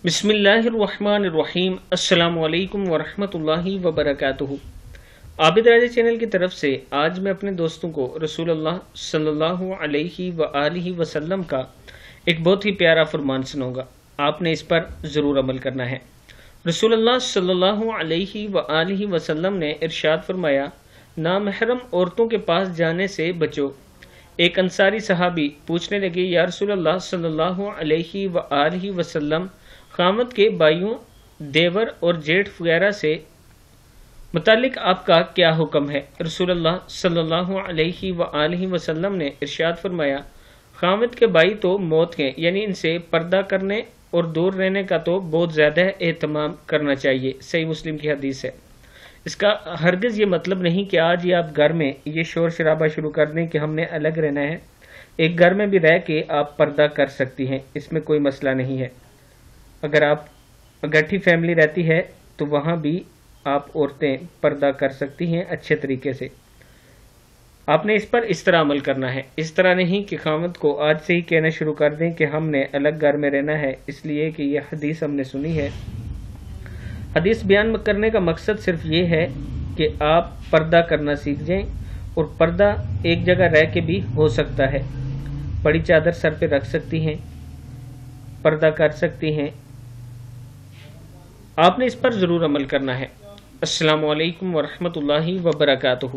बिस्मिल्लाहिर्रहमानिर्रहीम। अस्सलामु अलैकुम वरहमतुल्लाहि वबरकातुहू। आबिद राजा चैनल की तरफ से आज मैं अपने दोस्तों को रसूलुल्लाह सल्लल्लाहु अलैहि वआलिहि वसल्लम का एक बहुत ही प्यारा फरमान सुनाऊंगा। आपने इस पर ज़रूर अमल करना है। रसूलुल्लाह सल्लल्लाहु अलैहि वआलिहि वसल्लम ने इरशाद फरमाया, नामहरम औरतों के पास जाने से बचो। एक अंसारी सहाबी पूछने लगे, या रसूलुल्लाह सल्लल्लाहु अलैहि वआलिहि वसल्लम, खामद के भाइयों, देवर और जेठ वगैरह से मुतालिक आपका क्या हुक्म है? रसूलुल्लाह सल्लल्लाहु अलैहि वआलिहि वसल्लम ने इरशाद फरमाया, खामद के भाई तो मौत के, यानी इनसे पर्दा करने और दूर रहने का तो बहुत ज़्यादा एहतमाम करना चाहिए। सही मुस्लिम की हदीस है। इसका हरगिज़ ये मतलब नहीं कि आज ही आप घर में ये शोर शराबा शुरू कर दें कि हमने अलग रहना है। एक घर में भी रह के आप पर्दा कर सकती हैं, इसमें कोई मसला नहीं है। अगर आप इकट्ठी फैमिली रहती है तो वहाँ भी आप औरतें पर्दा कर सकती हैं अच्छे तरीके से। आपने इस पर इस तरह अमल करना है, इस तरह नहीं कि खामद को आज से ही कहना शुरू कर दें कि हमने अलग घर में रहना है इसलिए कि यह हदीस हमने सुनी है। हदीस बयान करने का मकसद सिर्फ ये है कि आप पर्दा करना सीख जाएं, और पर्दा एक जगह रह के भी हो सकता है। बड़ी चादर सर पे रख सकती हैं, पर्दा कर सकती हैं। आपने इस पर ज़रूर अमल करना है। अस्सलामु अलैकुम वरहमतुल्लाहि वबरकातुहू।